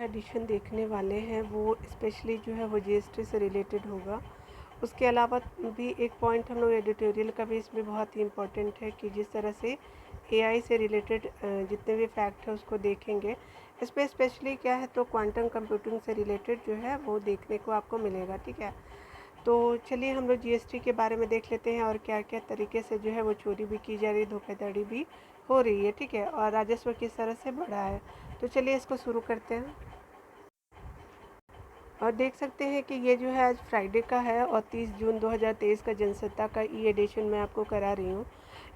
Addition देखने वाले हैं वो स्पेशली जो है वो जीएसटी से रिलेटेड होगा। उसके अलावा भी एक पॉइंट हम लोग एडिटोरियल का भी इसमें बहुत ही इम्पोर्टेंट है कि जिस तरह से एआई से रिलेटेड जितने भी फैक्ट है उसको देखेंगे। इसमें स्पेशली क्या है तो क्वांटम कंप्यूटिंग से रिलेटेड जो है वो देखने को आपको मिलेगा। ठीक है, तो चलिए हम लोग जीएसटी के बारे में देख लेते हैं और क्या क्या तरीके से जो है वो चोरी भी की जा रही है, धोखाधड़ी भी हो रही है। ठीक है, और राजस्व किस तरह से बढ़ा है। तो चलिए इसको शुरू करते हैं। और देख सकते हैं कि ये जो है आज फ्राइडे का है और 30 जून 2023 का जनसत्ता का ई एडिशन मैं आपको करा रही हूँ।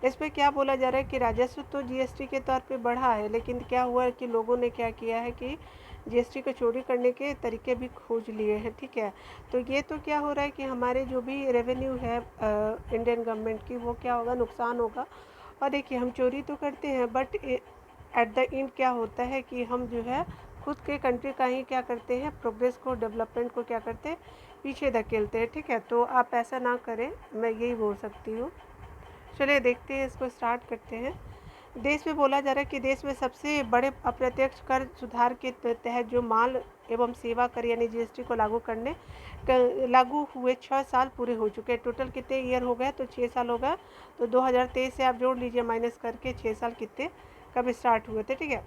इसमें क्या बोला जा रहा है कि राजस्व तो जीएसटी के तौर पे बढ़ा है, लेकिन क्या हुआ है कि लोगों ने क्या किया है कि जीएसटी को चोरी करने के तरीके भी खोज लिए हैं। ठीक है, तो ये तो क्या हो रहा है कि हमारे जो भी रेवेन्यू है इंडियन गवर्नमेंट की वो क्या होगा, नुकसान होगा। और देखिए हम चोरी तो करते हैं बट एट द एंड क्या होता है कि हम जो है खुद के कंट्री का ही क्या करते हैं, प्रोग्रेस को, डेवलपमेंट को क्या करते हैं, पीछे धकेलते हैं। ठीक है, तो आप ऐसा ना करें, मैं यही बोल सकती हूँ। चलिए देखते हैं, इसको स्टार्ट करते हैं। देश में बोला जा रहा है कि देश में सबसे बड़े अप्रत्यक्ष कर सुधार के तहत जो माल एवं सेवा कर यानी जीएसटी को लागू हुए 6 साल पूरे हो चुके हैं। टोटल कितने ईयर हो गए, तो 6 साल हो गए। तो 2023 से आप जोड़ लीजिए माइनस करके 6 साल कितने कब स्टार्ट हुए थे। ठीक है,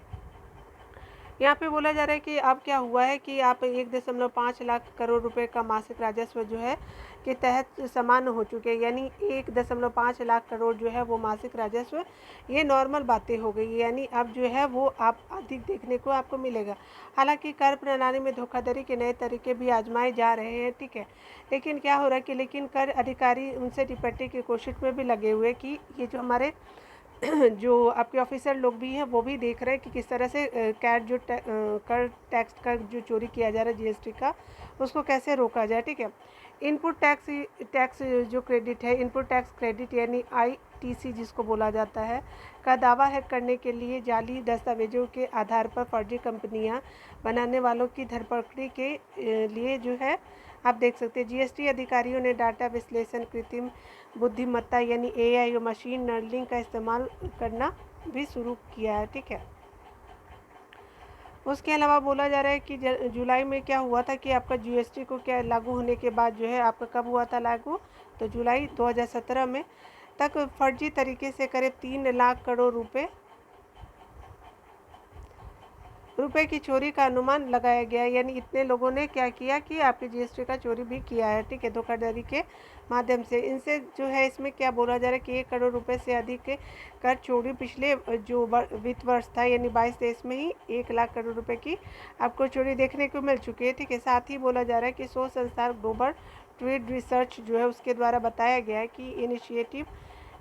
यहाँ पे बोला जा रहा है कि अब क्या हुआ है कि आप 1.5 लाख करोड़ रुपए का मासिक राजस्व जो है के तहत समान हो चुके हैं, यानी 1.5 लाख करोड़ जो है वो मासिक राजस्व, ये नॉर्मल बातें हो गई। यानी अब जो है वो आप अधिक देखने को आपको मिलेगा। हालांकि कर प्रणाली में धोखाधड़ी के नए तरीके भी आजमाए जा रहे हैं। ठीक है, लेकिन क्या हो रहा है कि लेकिन कर अधिकारी उनसे निपटने की कोशिश में भी लगे हुए कि ये जो हमारे जो आपके ऑफिसर लोग भी हैं वो भी देख रहे हैं कि किस तरह से कर टैक्स का जो चोरी किया जा रहा है जीएसटी का, उसको कैसे रोका जाए। ठीक है, इनपुट टैक्स जो क्रेडिट है, इनपुट टैक्स क्रेडिट यानी आईटीसी जिसको बोला जाता है, का दावा है करने के लिए जाली दस्तावेजों के आधार पर फर्जी कंपनियां बनाने वालों की धरपकड़ी के लिए जो है आप देख सकते हैं जीएसटी अधिकारियों ने डाटा विश्लेषण, कृत्रिम बुद्धिमत्ता यानी एआई और मशीन लर्निंग का इस्तेमाल करना भी शुरू किया है। ठीक है, उसके अलावा बोला जा रहा है कि जुलाई में क्या हुआ था कि आपका जीएसटी को क्या लागू होने के बाद जो है आपका कब हुआ था लागू, तो जुलाई 2017 में तक फर्जी तरीके से करीब 3 लाख करोड़ रुपए की चोरी का अनुमान लगाया गया। यानी इतने लोगों ने क्या किया कि आपके जीएसटी का चोरी भी किया है। ठीक है, धोखाधड़ी के माध्यम से इनसे जो है, इसमें क्या बोला जा रहा है कि 1 करोड़ रुपए से अधिक के कर चोरी पिछले जो वित्त वर्ष था यानी 22-23 में ही 1 लाख करोड़ रुपए की आपको चोरी देखने को मिल चुकी है। ठीक है, साथ ही बोला जा रहा है कि शोध संस्थान ग्लोबल ट्रेड रिसर्च जो है उसके द्वारा बताया गया है कि इनिशिएटिव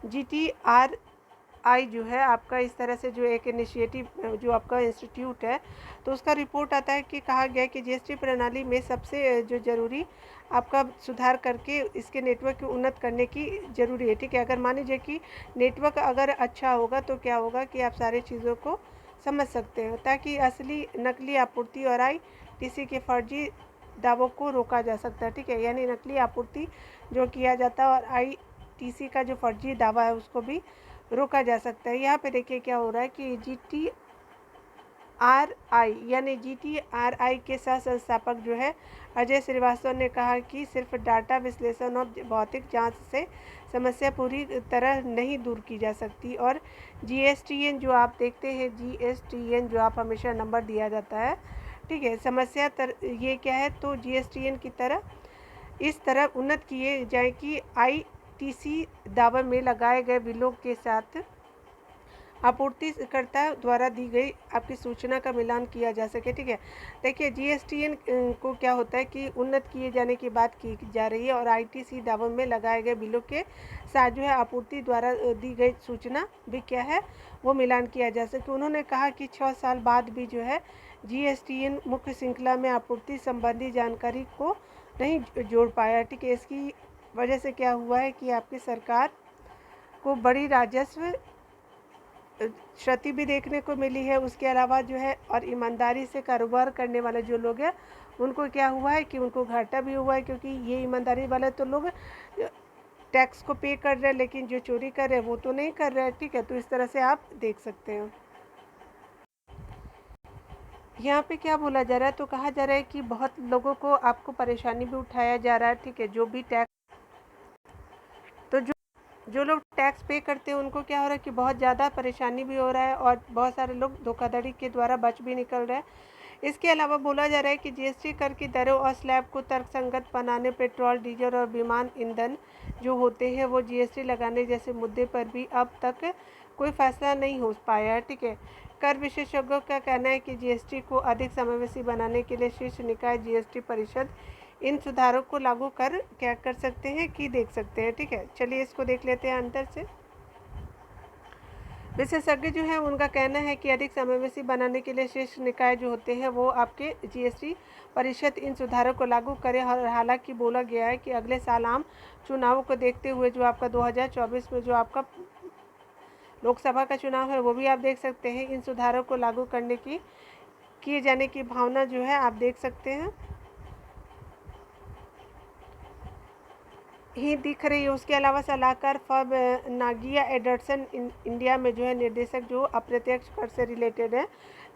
GTRI जो है आपका इस तरह से जो एक इनिशिएटिव जो आपका इंस्टीट्यूट है, तो उसका रिपोर्ट आता है कि कहा गया कि जीएसटी प्रणाली में सबसे जो ज़रूरी आपका सुधार करके इसके नेटवर्क की उन्नत करने की ज़रूरी है। ठीक है, अगर मान लीजिए कि नेटवर्क अगर अच्छा होगा तो क्या होगा कि आप सारी चीज़ों को समझ सकते हैं, ताकि असली नकली आपूर्ति और आईटीसी के फर्जी दावों को रोका जा सकता है। ठीक है, यानी नकली आपूर्ति जो किया जाता है और आईटीसी का जो फर्जी दावा है उसको भी रोका जा सकता है। यहाँ पे देखिए क्या हो रहा है कि GTRI के सह संस्थापक जो है अजय श्रीवास्तव ने कहा कि सिर्फ डाटा विश्लेषण और भौतिक जांच से समस्या पूरी तरह नहीं दूर की जा सकती। और जीएसटीएन जो आप देखते हैं, जीएसटीएन जो आप हमेशा नंबर दिया जाता है, ठीक है, ये क्या है, तो जीएसटीएन की तरह इस तरह उन्नत किए जाए कि आईटीसी दावा में लगाए गए बिलों के साथ आपूर्तिकर्ता द्वारा दी गई आपकी सूचना का मिलान किया जा सके। ठीक है, देखिए जीएसटीएन को क्या होता है कि उन्नत किए जाने की बात की जा रही है और आईटीसी दावों में लगाए गए बिलों के साथ जो है आपूर्ति द्वारा दी गई सूचना भी क्या है वो मिलान किया जा सके। उन्होंने कहा कि 6 साल बाद भी जो है जीएसटीएन मुख्य श्रृंखला में आपूर्ति संबंधी जानकारी को नहीं जोड़ पाया। ठीक है, इसकी वजह से क्या हुआ है कि आपकी सरकार को बड़ी राजस्व क्षति भी देखने को मिली है। उसके अलावा जो है और ईमानदारी से कारोबार करने वाले जो लोग हैं उनको क्या हुआ है कि उनको घाटा भी हुआ है, क्योंकि ये ईमानदारी वाले तो लोग टैक्स को पे कर रहे हैं, लेकिन जो चोरी कर रहे हैं वो तो नहीं कर रहे हैं। ठीक है, तो इस तरह से आप देख सकते हैं। यहाँ पे क्या बोला जा रहा है, तो कहा जा रहा है कि बहुत लोगों को आपको परेशानी भी उठाया जा रहा है, ठीक है। जो भी टैक्स, तो जो लोग टैक्स पे करते हैं उनको क्या हो रहा है कि बहुत ज़्यादा परेशानी भी हो रहा है और बहुत सारे लोग धोखाधड़ी के द्वारा बच भी निकल रहे हैं। इसके अलावा बोला जा रहा है कि जीएसटी कर की दरों और स्लैब को तर्कसंगत बनाने, पेट्रोल, डीजल और विमान ईंधन जो होते हैं वो जीएसटी लगाने जैसे मुद्दे पर भी अब तक कोई फैसला नहीं हो पाया है, ठीक है। कर विशेषज्ञों का कहना है कि जीएसटी को अधिक समावेशी बनाने के लिए शीर्ष निकाय जीएसटी परिषद इन सुधारों को लागू कर क्या कर सकते हैं कि देख सकते हैं, ठीक है। चलिए इसको देख लेते हैं अंतर से। विशेषज्ञ जो है उनका कहना है कि अधिक समावेशी बनाने के लिए शीर्ष निकाय जो होते हैं वो आपके जीएसटी परिषद इन सुधारों को लागू करे। और हालांकि बोला गया है कि अगले साल आम चुनावों को देखते हुए जो आपका 2024 में जो आपका लोकसभा का चुनाव है वो भी आप देख सकते हैं, इन सुधारों को लागू करने की किए जाने की भावना जो है आप देख सकते हैं ही दिख रही है। उसके अलावा सलाहकार फर्म नागिया एडर्सन इंडिया में जो है निर्देशक जो अप्रत्यक्ष कर से रिलेटेड है,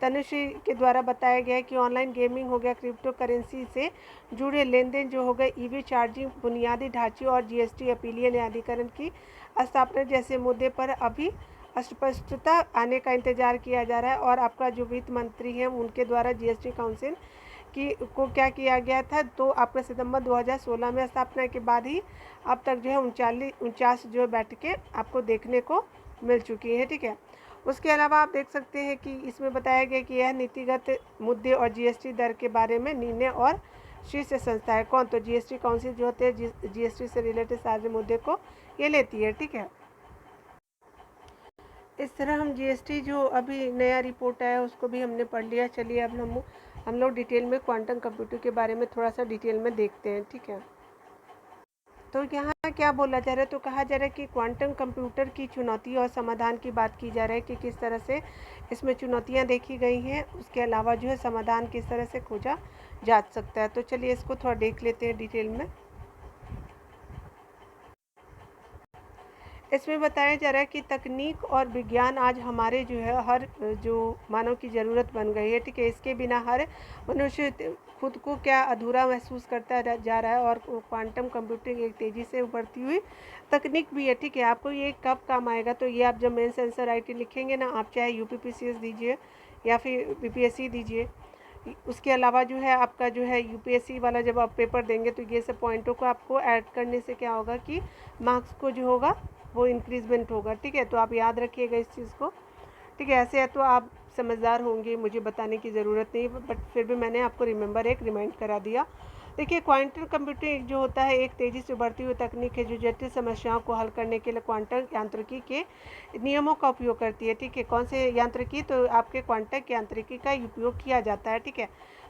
तनुश्री के द्वारा बताया गया है कि ऑनलाइन गेमिंग हो गया, क्रिप्टो करेंसी से जुड़े लेन देन जो हो गए, ईवी चार्जिंग, बुनियादी ढांचे और जीएसटी अपीलीय न्यायाधिकरण की स्थापना जैसे मुद्दे पर अभी अस्पष्टता आने का इंतजार किया जा रहा है। और आपका जो वित्त मंत्री हैं उनके द्वारा जीएसटी काउंसिल को क्या किया गया था, तो आपका सितंबर 2016 में स्थापना के बाद ही अब तक जो है 49 जो बैठकें आपको देखने को मिल चुकी है, ठीक है। उसके अलावा आप देख सकते हैं कि इसमें बताया गया कि यह नीतिगत मुद्दे और जीएसटी दर के बारे में निर्णय और शीर्ष संस्था है कौन, तो जीएसटी काउंसिल जो होते हैं जीएसटी से रिलेटेड सारे मुद्दे को ये लेती है, ठीक है। इस तरह हम जीएसटी जो अभी नया रिपोर्ट आया उसको भी हमने पढ़ लिया। चलिए अब हम लोग डिटेल में क्वांटम कंप्यूटर के बारे में थोड़ा सा डिटेल में देखते हैं, ठीक है। तो यहाँ क्या बोला जा रहा है, तो कहा जा रहा है कि क्वांटम कंप्यूटर की चुनौती और समाधान की बात की जा रही है कि किस तरह से इसमें चुनौतियाँ देखी गई हैं, उसके अलावा जो है समाधान किस तरह से खोजा जा सकता है। तो चलिए इसको थोड़ा देख लेते हैं डिटेल में। इसमें बताया जा रहा है कि तकनीक और विज्ञान आज हमारे जो है हर जो मानव की ज़रूरत बन गई है, ठीक है। इसके बिना हर मनुष्य खुद को क्या अधूरा महसूस करता जा रहा है। और क्वांटम कंप्यूटिंग एक तेज़ी से उभरती हुई तकनीक भी है, ठीक है। आपको ये कब काम आएगा, तो ये आप जब मेंस आंसर राइटिंग लिखेंगे ना, आप चाहे यूपीपीसीएस दीजिए या फिर बीपीएससी दीजिए, उसके अलावा जो है आपका जो है यूपीएससी वाला जब आप पेपर देंगे तो ये सब पॉइंटों को आपको ऐड करने से क्या होगा कि मार्क्स को जो होगा वो इंक्रीजमेंट होगा, ठीक है। तो आप याद रखिएगा इस चीज़ को, ठीक है। ऐसे है तो आप समझदार होंगे, मुझे बताने की ज़रूरत नहीं, बट फिर भी मैंने आपको एक रिमाइंड करा दिया। देखिए क्वांटम कंप्यूटिंग जो होता है एक तेज़ी से बढ़ती हुई तकनीक है जो जटिल समस्याओं को हल करने के लिए क्वांटम यांत्रिकी के नियमों का उपयोग करती है, ठीक है। कौन से यांत्रिकी, तो आपके क्वांटम यांत्रिकी का उपयोग किया जाता है, ठीक है।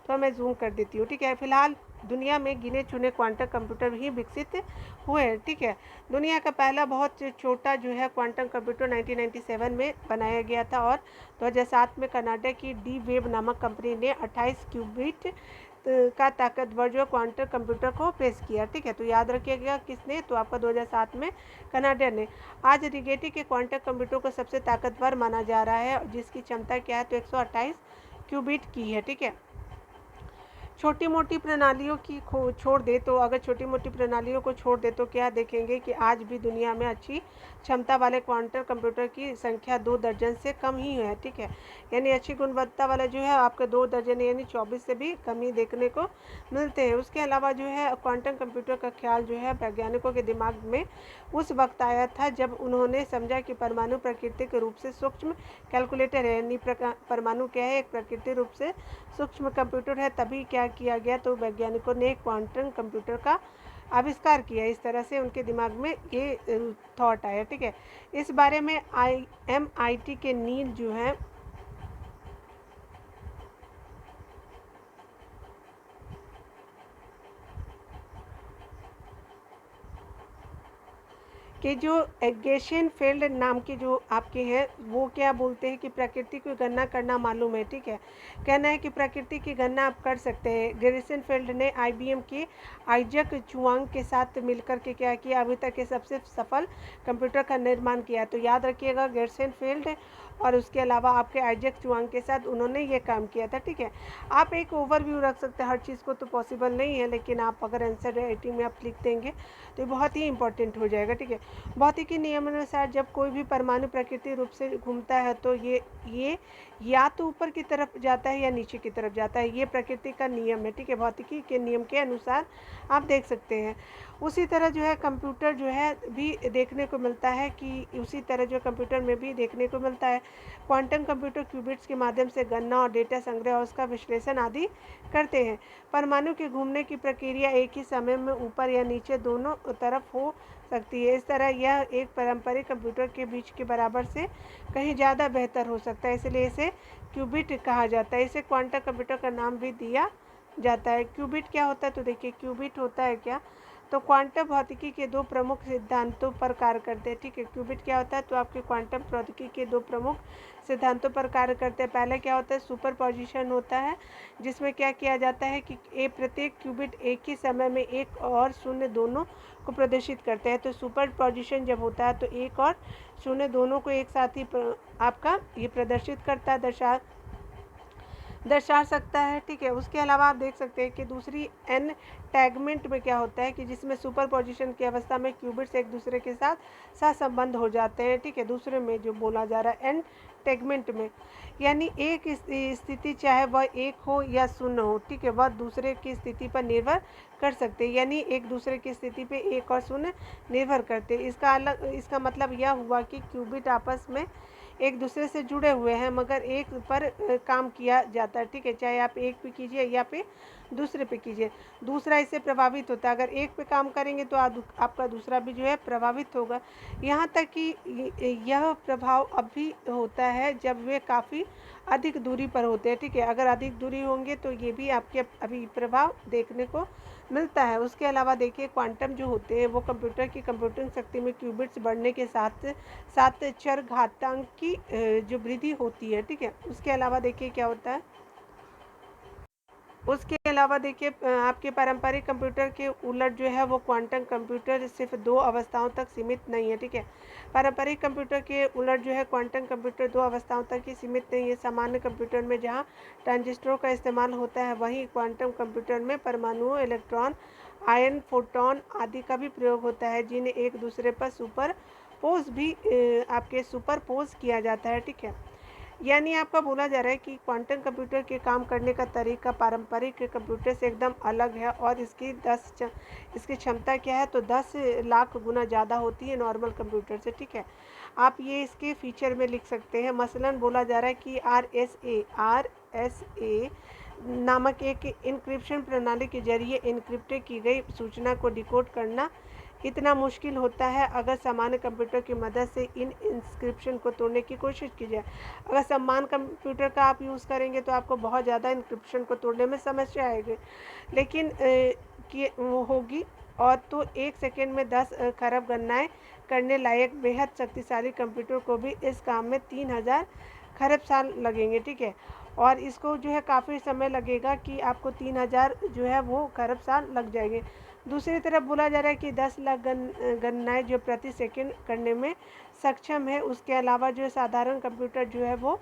तो मैं जूम कर देती हूँ, ठीक है। फिलहाल दुनिया में गिने चुने क्वांटम कंप्यूटर ही विकसित हुए हैं, ठीक है। दुनिया का पहला बहुत छोटा जो है क्वांटम कंप्यूटर 1997 में बनाया गया था और 2007 में कनाडा की डी वेब नामक कंपनी ने 28 क्यूबिट का ताकतवर जो क्वांटम कंप्यूटर को पेश किया, ठीक है। तो याद रखिएगा किसने, तो आपका 2007 में कनाडा ने। आज रिगेटी के क्वांटम कंप्यूटर को सबसे ताकतवर माना जा रहा है, जिसकी क्षमता क्या है, तो 128 क्यूबिट की है, ठीक है। छोटी मोटी प्रणालियों की छोड़ दे, तो अगर छोटी मोटी प्रणालियों को छोड़ दे तो क्या देखेंगे कि आज भी दुनिया में अच्छी क्षमता वाले क्वांटम कंप्यूटर की संख्या 2 दर्जन से कम ही है, ठीक है। यानी अच्छी गुणवत्ता वाला जो है आपके 2 दर्जन यानी 24 से भी कम ही देखने को मिलते हैं। उसके अलावा जो है क्वांटम कंप्यूटर का ख्याल जो है वैज्ञानिकों के दिमाग में उस वक्त आया था जब उन्होंने समझा कि परमाणु प्राकृतिक रूप से सूक्ष्म कैलकुलेटर है, यानी परमाणु क्या है, एक प्राकृतिक रूप से सूक्ष्म कंप्यूटर है। तभी क्या किया गया, तो वैज्ञानिकों ने क्वांटम कंप्यूटर का आविष्कार किया। इस तरह से उनके दिमाग में ये थॉट आया, ठीक है। इस बारे में MIT के नील जो है कि जो एगेशियन फील्ड नाम के जो आपके हैं वो क्या बोलते हैं कि प्रकृति की गणना करना मालूम है, ठीक है। कहना है कि प्रकृति की गणना आप कर सकते हैं। गेरिसन फील्ड ने IBM के आइजक चुआंग के साथ मिलकर के क्या किया, अभी तक के सबसे सफल कंप्यूटर का निर्माण किया। तो याद रखिएगा गेरिसन फील्ड और उसके अलावा आपके आइजैक चुआंग के साथ उन्होंने ये काम किया था, ठीक है। आप एक ओवरव्यू रख सकते हैं, हर चीज़ को तो पॉसिबल नहीं है, लेकिन आप अगर आंसर राइटिंग में आप लिख देंगे तो ये बहुत ही इंपॉर्टेंट हो जाएगा, ठीक है। भौतिकी नियमानुसार जब कोई भी परमाणु प्राकृतिक रूप से घूमता है तो ये या तो ऊपर की तरफ जाता है या नीचे की तरफ जाता है, ये प्रकृति का नियम है, ठीक है। भौतिकी के नियम के अनुसार आप देख सकते हैं। उसी तरह जो है कंप्यूटर जो है भी देखने को मिलता है कि उसी तरह जो कंप्यूटर में भी देखने को मिलता है। क्वांटम कंप्यूटर क्यूबिट्स के माध्यम से गणना और डेटा संग्रह और उसका विश्लेषण आदि करते हैं। परमाणु के घूमने की प्रक्रिया एक ही समय में ऊपर या नीचे दोनों तरफ हो सकती है। इस तरह यह एक पारंपरिक कंप्यूटर के बीच के बराबर से कहीं ज़्यादा बेहतर हो सकता है, इसलिए इसे क्यूबिट कहा जाता है। इसे क्वांटम कंप्यूटर का नाम भी दिया जाता है। क्यूबिट क्या होता है, तो देखिए क्यूबिट होता है क्या, तो क्वांटम भौतिकी के दो प्रमुख सिद्धांतों पर कार्य करते हैं, ठीक है। क्यूबिट क्या होता है, तो आपके क्वांटम भौतिकी के दो प्रमुख सिद्धांतों पर कार्य करते हैं। पहले क्या होता है, सुपरपोजिशन होता है, जिसमें क्या किया जाता है कि प्रत्येक क्यूबिट एक ही समय में एक और शून्य दोनों को प्रदर्शित करते हैं। तो सुपरपोजिशन जब होता है तो एक और शून्य दोनों को एक साथ ही आपका ये प्रदर्शित करता है, दर्शा सकता है, ठीक है। उसके अलावा आप देख सकते हैं कि दूसरी एनटैगमेंट में क्या होता है कि जिसमें सुपरपोजिशन की अवस्था में क्यूबिट्स एक दूसरे के साथ सहसंबंध हो जाते हैं, ठीक है। दूसरे में जो बोला जा रहा है एनटैगमेंट में, यानी एक स्थिति चाहे वह एक हो या शून्य हो, ठीक है, वह दूसरे की स्थिति पर निर्भर कर सकते हैं, यानी एक दूसरे की स्थिति पे एक और शून्य निर्भर करते हैं। इसका मतलब यह हुआ कि क्यूबिट आपस में एक दूसरे से जुड़े हुए हैं, मगर एक पर काम किया जाता है, ठीक है। चाहे आप एक पे कीजिए या पे दूसरे पे कीजिए, दूसरा इससे प्रभावित होता है। अगर एक पे काम करेंगे तो आपका दूसरा भी जो है प्रभावित होगा। यहाँ तक कि यह प्रभाव अभी होता है जब वे काफ़ी अधिक दूरी पर होते हैं, ठीक है। अगर अधिक दूरी होंगे तो ये भी आपके अभी प्रभाव देखने को मिलता है। उसके अलावा देखिए क्वांटम जो होते हैं वो कंप्यूटर की कंप्यूटिंग शक्ति में क्यूबिट्स बढ़ने के साथ साथ चरघातांक की जो वृद्धि होती है, ठीक है। उसके अलावा देखिए क्या होता है, उसके अलावा देखिए आपके पारंपरिक कंप्यूटर के उलट जो है वो क्वांटम कंप्यूटर सिर्फ दो अवस्थाओं तक सीमित नहीं है, ठीक है। पारंपरिक कंप्यूटर के उलट जो है क्वांटम कंप्यूटर दो अवस्थाओं तक ही सीमित नहीं है। सामान्य कंप्यूटर में जहां ट्रांजिस्टरों का इस्तेमाल होता है, वहीं क्वांटम कंप्यूटर में परमाणुओं, इलेक्ट्रॉन, आयन, फोटोन आदि का भी प्रयोग होता है, जिन्हें एक दूसरे पर सुपरपोज किया जाता है, ठीक है। यानी आपका बोला जा रहा है कि क्वांटम कंप्यूटर के काम करने का तरीका पारंपरिक कंप्यूटर से एकदम अलग है, और इसकी क्षमता क्या है, तो 10 लाख गुना ज़्यादा होती है नॉर्मल कंप्यूटर से, ठीक है। आप ये इसके फीचर में लिख सकते हैं। मसलन बोला जा रहा है कि RSA नामक एक इनक्रिप्शन प्रणाली के जरिए इनक्रिप्टेड की गई सूचना को डिकोड करना इतना मुश्किल होता है अगर सामान्य कंप्यूटर की मदद से इन इंस्क्रिप्शन को तोड़ने की कोशिश की जाए। अगर सामान्य कंप्यूटर का आप यूज़ करेंगे तो आपको बहुत ज़्यादा इंक्रिप्शन को तोड़ने में समस्या आएगी, लेकिन वो होगी, और तो एक सेकेंड में 10 खरब गणनाएँ करने लायक बेहद शक्तिशाली कंप्यूटर को भी इस काम में 3000 खरब साल लगेंगे, ठीक है। और इसको जो है काफ़ी समय लगेगा कि आपको 3000 जो है वो खरब साल लग जाएंगे। दूसरी तरफ बोला जा रहा है कि 10 लाख गणनाएँ जो प्रति सेकंड करने में सक्षम है। उसके अलावा जो साधारण कंप्यूटर जो है वो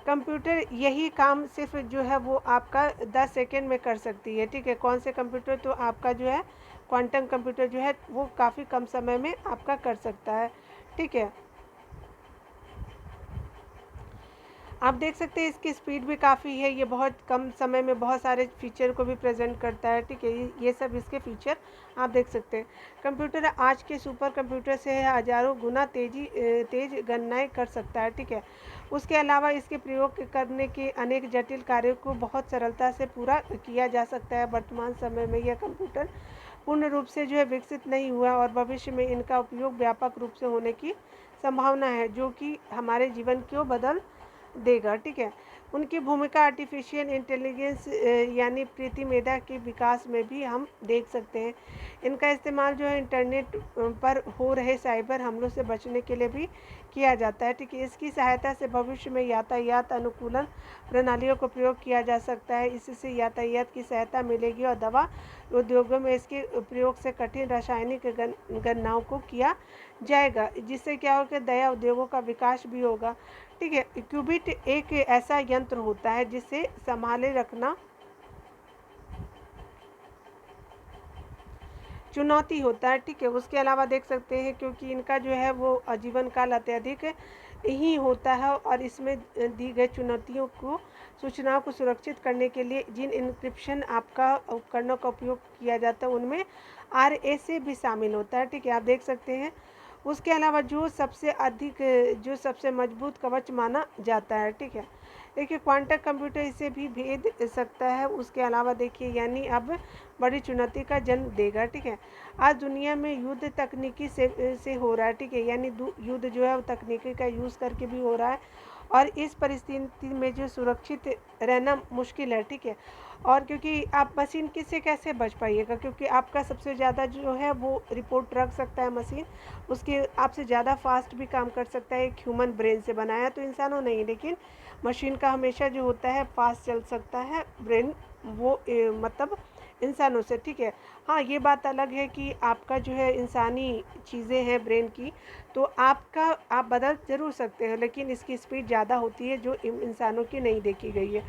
कंप्यूटर यही काम सिर्फ जो है वो आपका 10 सेकेंड में कर सकती है, ठीक है। कौन से कंप्यूटर, तो आपका जो है क्वांटम कंप्यूटर जो है वो काफ़ी कम समय में आपका कर सकता है, ठीक है। आप देख सकते हैं इसकी स्पीड भी काफ़ी है, ये बहुत कम समय में बहुत सारे फीचर को भी प्रेजेंट करता है, ठीक है। ये सब इसके फीचर आप देख सकते हैं। कंप्यूटर आज के सुपर कंप्यूटर से हज़ारों गुना तेज गणनाएँ कर सकता है, ठीक है। उसके अलावा इसके प्रयोग करने के अनेक जटिल कार्यों को बहुत सरलता से पूरा किया जा सकता है। वर्तमान समय में यह कंप्यूटर पूर्ण रूप से जो है विकसित नहीं हुआ, और भविष्य में इनका उपयोग व्यापक रूप से होने की संभावना है, जो कि हमारे जीवन को बदल देगा, ठीक है। उनकी भूमिका आर्टिफिशियल इंटेलिजेंस यानी कृत्रिम मेधा के विकास में भी हम देख सकते हैं। इनका इस्तेमाल जो है इंटरनेट पर हो रहे साइबर हमलों से बचने के लिए भी किया जाता है। ठीक है, इसकी सहायता से भविष्य में यातायात अनुकूलन प्रणालियों को प्रयोग किया जा सकता है। इससे यातायात की सहायता मिलेगी और दवा उद्योगों में इसके प्रयोग से कठिन रासायनिक गणनाओं को किया जाएगा, जिससे क्या होगा, दया उद्योगों का विकास भी होगा। ठीक है, क्यूबिट एक ऐसा यंत्र होता है जिसे संभाले रखना चुनौती होता है। ठीक है, उसके अलावा देख सकते हैं क्योंकि इनका जो है वो आजीवन काल अत्यधिक ही होता है और इसमें दी गई चुनौतियों को सूचनाओं को सुरक्षित करने के लिए जिन इनक्रिप्शन आपका उपकरणों का उपयोग किया जाता है उनमें RSA भी शामिल होता है। ठीक है, आप देख सकते हैं। उसके अलावा जो सबसे मजबूत कवच माना जाता है। ठीक है, देखिए क्वांटम कंप्यूटर इसे भी भेद सकता है। उसके अलावा देखिए यानी अब बड़ी चुनौती का जन्म देगा। ठीक है, आज दुनिया में युद्ध तकनीकी से हो रहा है। ठीक है, यानी युद्ध जो है वो तकनीकी का यूज़ करके भी हो रहा है और इस परिस्थिति में जो सुरक्षित रहना मुश्किल है। ठीक है, और क्योंकि आप मशीन किससे कैसे बच पाइएगा, क्योंकि आपका सबसे ज़्यादा जो है वो रिपोर्ट रख सकता है मशीन, उसके आपसे ज़्यादा फास्ट भी काम कर सकता है। एक ह्यूमन ब्रेन से बनाया तो इंसानों नहीं, लेकिन मशीन का हमेशा जो होता है फास्ट चल सकता है ब्रेन, वो मतलब इंसानों से। ठीक है, हाँ ये बात अलग है कि आपका जो है इंसानी चीज़ें हैं ब्रेन की, तो आप बदल ज़रूर सकते हो, लेकिन इसकी स्पीड ज़्यादा होती है जो इंसानों की नहीं देखी गई है।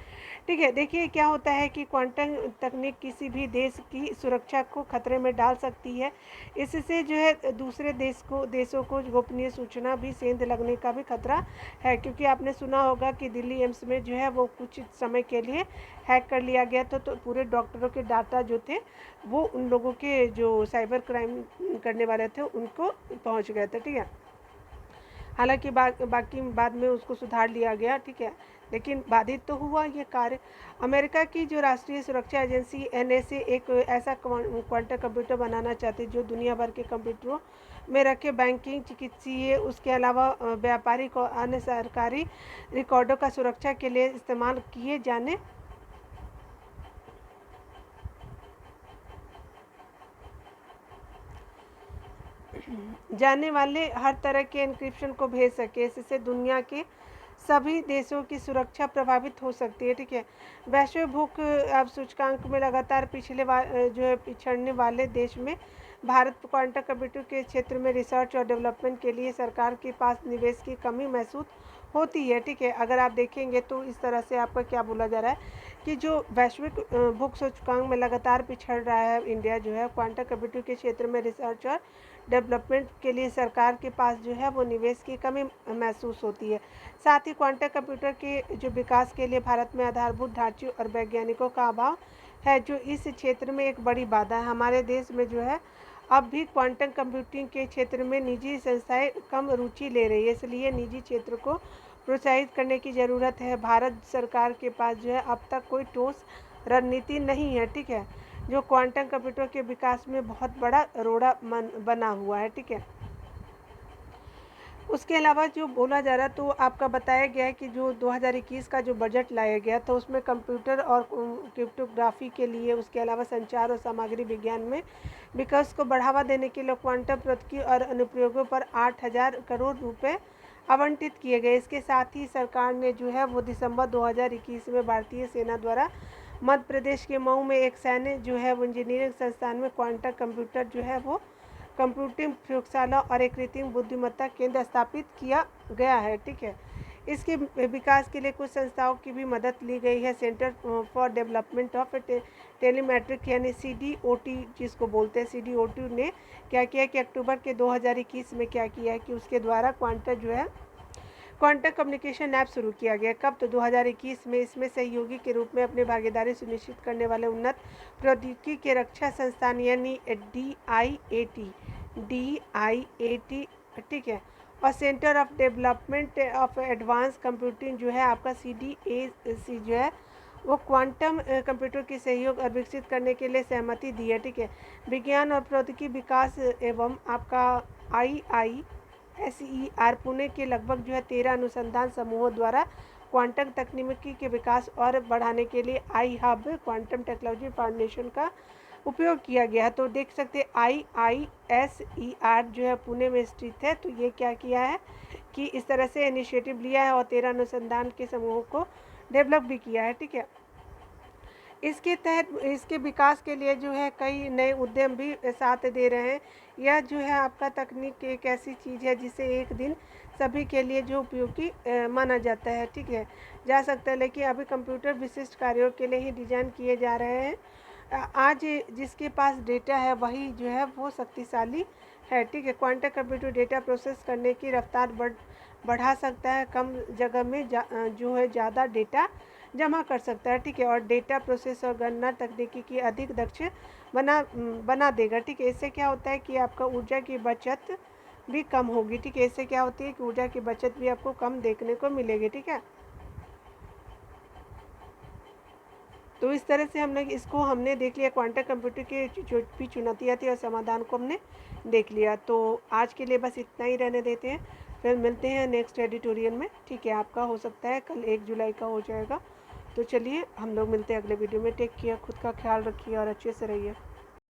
ठीक है, देखिए क्या होता है कि क्वांटम तकनीक किसी भी देश की सुरक्षा को खतरे में डाल सकती है। इससे जो है दूसरे देशों को गोपनीय सूचना भी सेंध लगने का भी खतरा है, क्योंकि आपने सुना होगा कि दिल्ली एम्स में जो है वो कुछ समय के लिए हैक कर लिया गया था, तो पूरे डॉक्टरों के डाटा जो थे वो उन लोगों के जो साइबर क्राइम करने वाले थे उनको पहुंच गए थे। ठीक है, हालांकि बाकी बाद में उसको सुधार लिया गया। ठीक है, लेकिन बाधित तो हुआ ये कार्य। अमेरिका की जो राष्ट्रीय सुरक्षा एजेंसी NSA एक ऐसा क्वांटम कंप्यूटर बनाना चाहती है जो दुनिया भर के कंप्यूटरों में रखे बैंकिंग, चिकित्सीय, उसके अलावा व्यापारिक और अन्य सरकारी रिकॉर्डों का सुरक्षा के लिए इस्तेमाल किए जाने वाले हर तरह के एन्क्रिप्शन को भेज सके। इससे दुनिया के सभी देशों की सुरक्षा प्रभावित हो सकती है। ठीक है, वैश्विक भूख अब सूचकांक में लगातार जो है पिछड़ने वाले देश में भारत क्वांटम कंप्यूटर के क्षेत्र में रिसर्च और डेवलपमेंट के लिए सरकार के पास निवेश की कमी महसूस होती है। ठीक है, अगर आप देखेंगे तो इस तरह से आपका क्या बोला जा रहा है कि जो वैश्विक भूख सूचकांक में लगातार पिछड़ रहा है इंडिया जो है, क्वांटम कंप्यूटर के क्षेत्र में रिसर्च और डेवलपमेंट के लिए सरकार के पास जो है वो निवेश की कमी महसूस होती है। साथ ही क्वांटम कंप्यूटर के जो विकास के लिए भारत में आधारभूत ढांचे और वैज्ञानिकों का अभाव है, जो इस क्षेत्र में एक बड़ी बाधा है। हमारे देश में जो है अब भी क्वांटम कंप्यूटिंग के क्षेत्र में निजी संस्थाएं कम रुचि ले रही है, इसलिए निजी क्षेत्र को प्रोत्साहित करने की ज़रूरत है। भारत सरकार के पास जो है अब तक कोई ठोस रणनीति नहीं है। ठीक है, जो क्वांटम कंप्यूटर के विकास में बहुत बड़ा रोड़ा बना हुआ है। ठीक है, उसके अलावा जो बोला जा रहा तो आपका बताया गया है कि जो 2021 का जो बजट लाया गया था उसमें कंप्यूटर और क्रिप्टोग्राफी के लिए, उसके अलावा संचार और सामग्री विज्ञान में विकास को बढ़ावा देने के लिए क्वांटम प्रौद्योगिकी और अनुप्रयोगों पर 8,000 करोड़ रुपए आवंटित किए गए। इसके साथ ही सरकार ने जो है वो दिसंबर 2021 में भारतीय सेना द्वारा मध्य प्रदेश के मऊ में एक सैन्य जो है वो इंजीनियरिंग संस्थान में क्वांटम कंप्यूटर जो है वो कंप्यूटिंग प्रयोगशाला और एक कृत्रिम बुद्धिमत्ता केंद्र स्थापित किया गया है। ठीक है, इसके विकास के लिए कुछ संस्थाओं की भी मदद ली गई है। सेंटर फॉर डेवलपमेंट ऑफ टेलीमेट्रिक यानी CDOT जिसको बोलते हैं, CDOT ने क्या किया कि अक्टूबर के 2021 में क्या किया है कि उसके द्वारा क्वांटम कम्युनिकेशन ऐप शुरू किया गया। कब? तो 2021 में। इसमें सहयोगी के रूप में अपनी भागीदारी सुनिश्चित करने वाले उन्नत प्रौद्योगिकी के रक्षा संस्थान यानी DIAT, ठीक है, और centre of development of advance computing जो है आपका CDAC जो है वो क्वांटम कंप्यूटर की सहयोग और विकसित करने के लिए सहमति दी है। ठीक है, विज्ञान और प्रौद्योगिकी विकास एवं आपका IISER पुणे के लगभग जो है 13 अनुसंधान समूहों द्वारा क्वांटम तकनीकी के विकास और बढ़ाने के लिए आई हब क्वांटम टेक्नोलॉजी फाउंडेशन का उपयोग किया गया है। तो देख सकते हैं IISER जो है पुणे में स्थित है। तो ये क्या किया है कि इस तरह से इनिशिएटिव लिया है और 13 अनुसंधान के समूहों को डेवलप भी किया है। ठीक है, इसके तहत इसके विकास के लिए जो है कई नए उद्यम भी साथ दे रहे हैं। यह जो है आपका तकनीक एक ऐसी चीज़ है जिसे एक दिन सभी के लिए जो उपयोगी माना जाता है। ठीक है, जा सकता है, लेकिन अभी कंप्यूटर विशिष्ट कार्यों के लिए ही डिजाइन किए जा रहे हैं। आज जिसके पास डेटा है वही जो है वो शक्तिशाली है। ठीक है, क्वांटम कंप्यूटर डेटा प्रोसेस करने की रफ्तार बढ़ा सकता है, कम जगह में जो है ज़्यादा डेटा जमा कर सकता है। ठीक है, और डेटा प्रोसेस और गणना तकनीकी की अधिक दक्ष बना देगा। ठीक है, इससे क्या होता है कि आपका ऊर्जा की बचत भी कम होगी। ठीक है, इससे क्या होती है कि ऊर्जा की बचत भी आपको कम देखने को मिलेगी। ठीक है, तो इस तरह से हमने देख लिया क्वांटम कंप्यूटर की जो भी चुनौतियाँ थी और समाधान को हमने देख लिया। तो आज के लिए बस इतना ही रहने देते हैं, फिर मिलते हैं नेक्स्ट एडिटोरियल में। ठीक है, आपका हो सकता है कल 1 जुलाई का हो जाएगा। तो चलिए हम लोग मिलते हैं अगले वीडियो में। टेक केयर, खुद का ख्याल रखिए और अच्छे से रहिए।